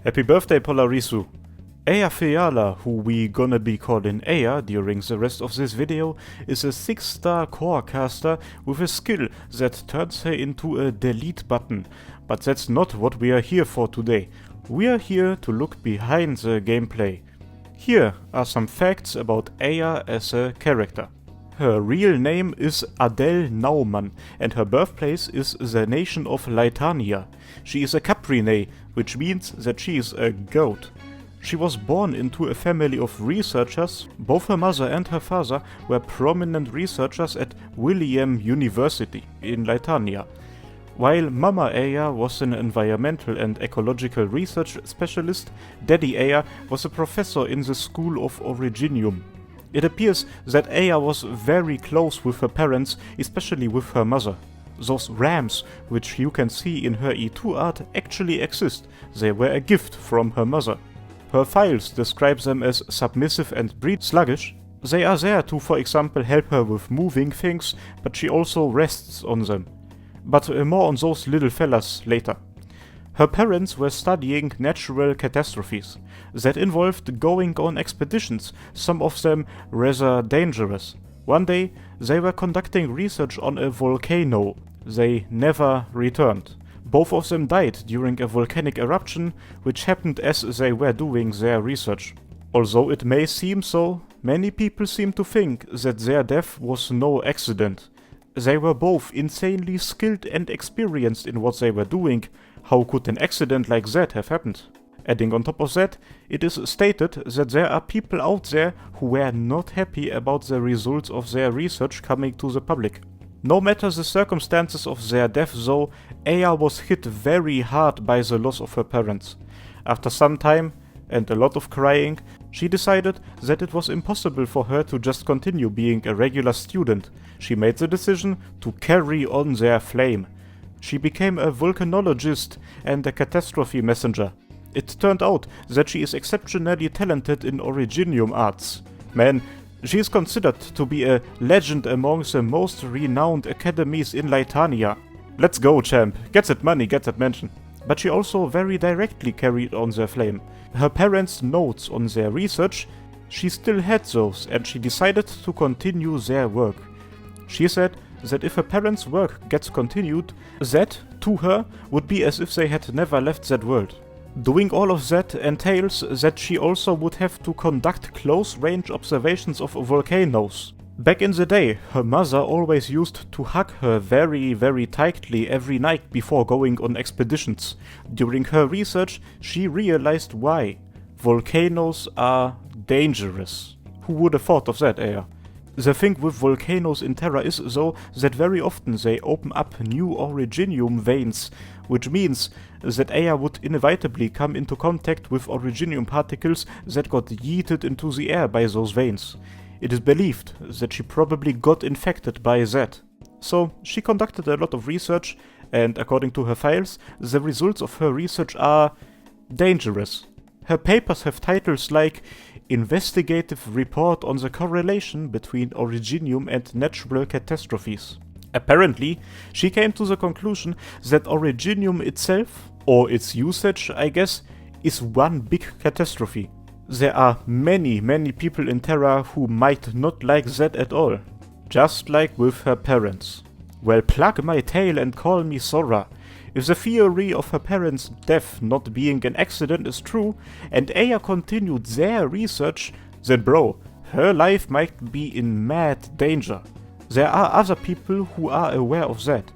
Happy birthday, Polarisu! Eyjafjalla, who we gonna be calling Eyja during the rest of this video, is a 6-star core caster with a skill that turns her into a delete button. But that's not what we are here for today. We are here to look behind the gameplay. Here are some facts about Eyja as a character. Her real name is Adele Naumann, and her birthplace is the nation of Litania. She is a Caprine, which means that she is a goat. She was born into a family of researchers. Both her mother and her father were prominent researchers at William University in Litania. While Mama Eyja was an environmental and ecological research specialist, Daddy Eyja was a professor in the School of Originium. It appears that Eyja was very close with her parents, especially with her mother. Those rams, which you can see in her E2 art, actually exist. They were a gift from her mother. Her files describe them as submissive and breed sluggish. They are there to, for example, help her with moving things, but she also rests on them. But more on those little fellas later. Her parents were studying natural catastrophes that involved going on expeditions, some of them rather dangerous. One day, they were conducting research on a volcano. They never returned. Both of them died during a volcanic eruption, which happened as they were doing their research. Although it may seem so, many people seem to think that their death was no accident. They were both insanely skilled and experienced in what they were doing. How could an accident like that have happened? Adding on top of that, it is stated that there are people out there who were not happy about the results of their research coming to the public. No matter the circumstances of their death though, Eyja was hit very hard by the loss of her parents. After some time, and a lot of crying, she decided that it was impossible for her to just continue being a regular student. She made the decision to carry on their flame. She became a volcanologist and a catastrophe messenger. It turned out that she is exceptionally talented in Originium arts. Man, she is considered to be a legend among the most renowned academies in Litania. Let's go, champ. Get that money, get that mention. But she also very directly carried on their flame. Her parents' notes on their research, she still had those, and she decided to continue their work. She said that if her parents' work gets continued, that, to her, would be as if they had never left that world. Doing all of that entails that she also would have to conduct close-range observations of volcanoes. Back in the day, her mother always used to hug her very tightly every night before going on expeditions. During her research, she realized why. Volcanoes are dangerous. Who would have thought of that, Eyja? The thing with volcanoes in Terra is, though, that very often they open up new Originium veins, which means that Eyja would inevitably come into contact with Originium particles that got yeeted into the air by those veins. It is believed that she probably got infected by that. So she conducted a lot of research, and according to her files, the results of her research are dangerous. Her papers have titles like Investigative Report on the Correlation between Originium and Natural Catastrophes. Apparently, she came to the conclusion that Originium itself, or its usage, I guess, is one big catastrophe. There are many people in Terra who might not like that at all. Just like with her parents. Well, plug my tail and call me Sora. If the theory of her parents' death not being an accident is true, and Eyja continued their research, then bro, her life might be in mad danger. There are other people who are aware of that.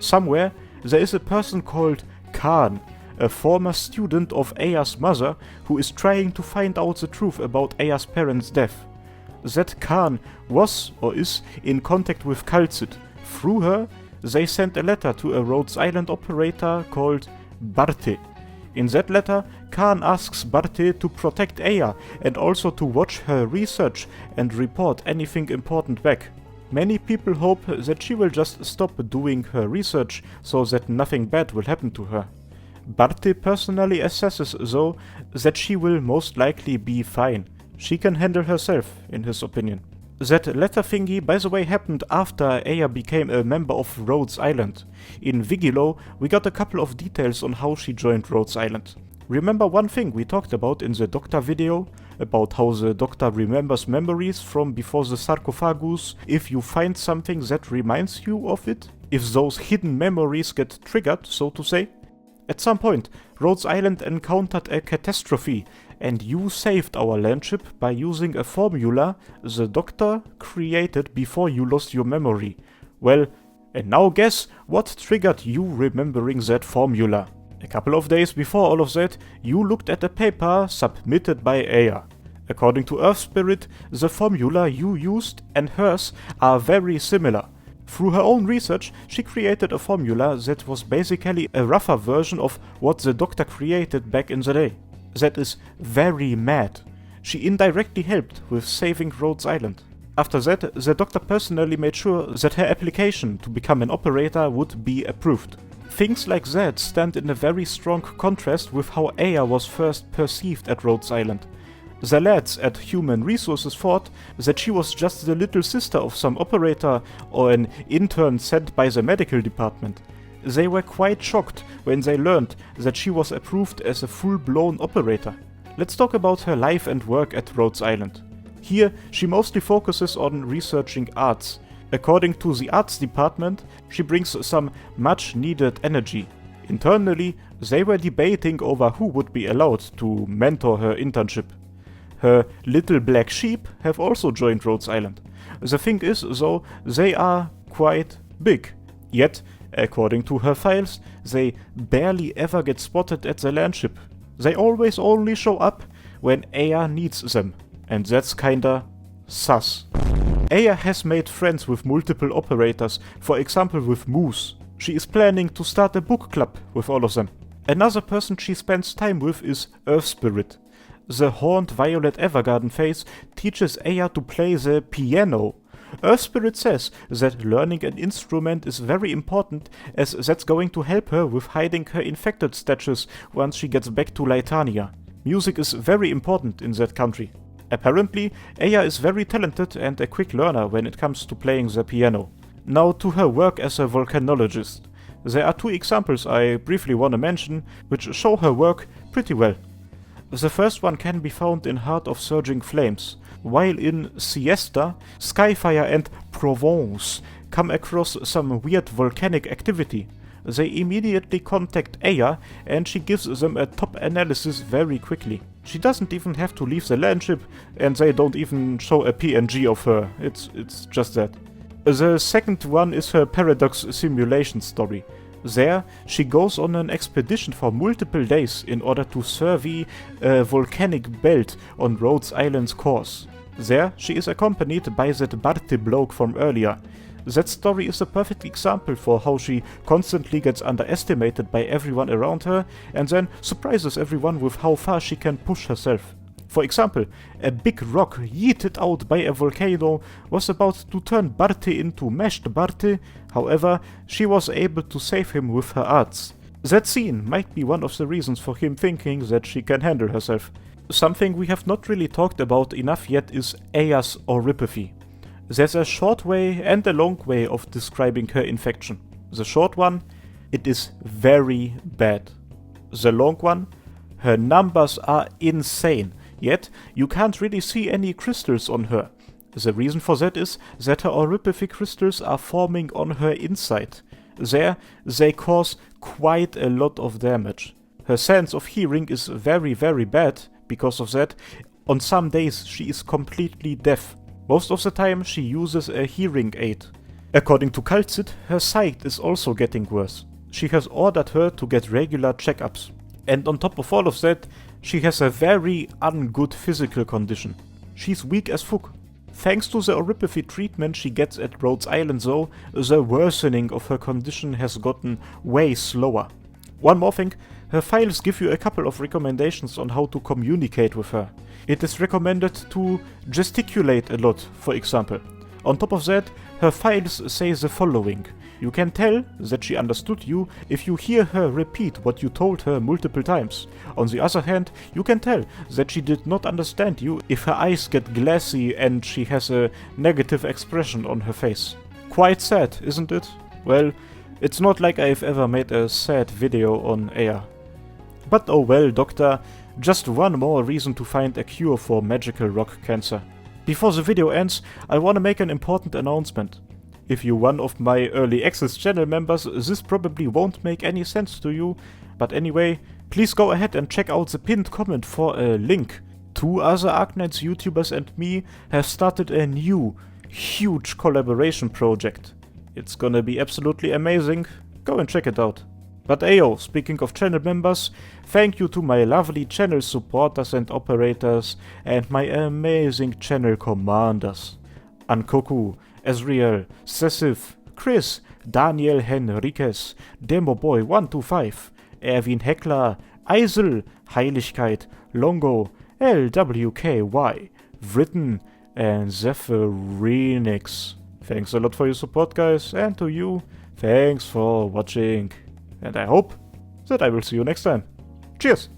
Somewhere, there is a person called Khan, a former student of Eyja's mother, who is trying to find out the truth about Eyja's parents' death. That Khan was, or is, in contact with Kalcit. Through her, they sent a letter to a Rhodes Island operator called Barte. In that letter, Khan asks Barte to protect Eyja and also to watch her research and report anything important back. Many people hope that she will just stop doing her research so that nothing bad will happen to her. Barte personally assesses, though, that she will most likely be fine. She can handle herself, in his opinion. That letter thingy, by the way, happened after Eyja became a member of Rhodes Island. In Vigilo, we got a couple of details on how she joined Rhodes Island. Remember one thing we talked about in the Doctor video? About how the Doctor remembers memories from before the sarcophagus if you find something that reminds you of it? If those hidden memories get triggered, so to say? At some point, Rhodes Island encountered a catastrophe, and you saved our landship by using a formula the Doctor created before you lost your memory. Well, and now guess what triggered you remembering that formula? A couple of days before all of that, you looked at a paper submitted by Eyja. According to Earthspirit, the formula you used and hers are very similar. Through her own research, she created a formula that was basically a rougher version of what the Doctor created back in the day. That is very mad. She indirectly helped with saving Rhodes Island. After that, the Doctor personally made sure that her application to become an operator would be approved. Things like that stand in a very strong contrast with how Eyja was first perceived at Rhodes Island. The lads at Human Resources thought that she was just the little sister of some operator or an intern sent by the medical department. They were quite shocked when they learned that she was approved as a full-blown operator. Let's talk about her life and work at Rhodes Island. Here, she mostly focuses on researching arts. According to the arts department, she brings some much-needed energy. Internally, they were debating over who would be allowed to mentor her internship. Her little black sheep have also joined Rhodes Island. The thing is, though, they are quite big. Yet, according to her files, they barely ever get spotted at the landship. They always only show up when Eyja needs them. And that's kinda sus. Eyja has made friends with multiple operators, for example with Moose. She is planning to start a book club with all of them. Another person she spends time with is Earthspirit. The horned Violet Evergarden face teaches Eyja to play the piano. Earthspirit says that learning an instrument is very important, as that's going to help her with hiding her infected statues once she gets back to Laetania. Music is very important in that country. Apparently, Eyja is very talented and a quick learner when it comes to playing the piano. Now to her work as a volcanologist. There are two examples I briefly want to mention, which show her work pretty well. The first one can be found in Heart of Surging Flames. While in Siesta, Skyfire and Provence come across some weird volcanic activity. They immediately contact Eyja and she gives them a top analysis very quickly. She doesn't even have to leave the landship and they don't even show a PNG of her. It's just that. The second one is her paradox simulation story. There, she goes on an expedition for multiple days in order to survey a volcanic belt on Rhodes Island's course. There, she is accompanied by that Barty bloke from earlier. That story is a perfect example for how she constantly gets underestimated by everyone around her and then surprises everyone with how far she can push herself. For example, a big rock yeeted out by a volcano was about to turn Barty into mashed Barty, however, she was able to save him with her arts. That scene might be one of the reasons for him thinking that she can handle herself. Something we have not really talked about enough yet is Eyja's oropathy. There's a short way and a long way of describing her infection. The short one, it is very bad. The long one, her numbers are insane, yet you can't really see any crystals on her. The reason for that is that her oropathy crystals are forming on her inside. There, they cause quite a lot of damage. Her sense of hearing is very bad because of that. On some days she is completely deaf. Most of the time she uses a hearing aid. According to Kaltzit, her sight is also getting worse. She has ordered her to get regular checkups. And on top of all of that, she has a very ungood physical condition. She's weak as fuck. Thanks to the oropathy treatment she gets at Rhodes Island though, the worsening of her condition has gotten way slower. One more thing, her files give you a couple of recommendations on how to communicate with her. It is recommended to gesticulate a lot, for example. On top of that, her files say the following. You can tell that she understood you if you hear her repeat what you told her multiple times. On the other hand, you can tell that she did not understand you if her eyes get glassy and she has a negative expression on her face. Quite sad, isn't it? Well, it's not like I've ever made a sad video on Eyja. But oh well, doctor, just one more reason to find a cure for magical rock cancer. Before the video ends, I wanna make an important announcement. If you're one of my early access channel members, this probably won't make any sense to you, but anyway, please go ahead and check out the pinned comment for a link. 2 other Arknights YouTubers and me have started a new, huge collaboration project. It's gonna be absolutely amazing, go and check it out. But ayo, speaking of channel members, thank you to my lovely channel supporters and operators and my amazing channel commanders. Ankoku, Ezreal, Sessif, Chris, Daniel Henriquez, Demoboy125, Erwin Heckler, Eisel, Heiligkeit, Longo, LWKY, Written, and Zephyrinix. Thanks a lot for your support, guys, and to you, thanks for watching. And I hope that I will see you next time. Cheers!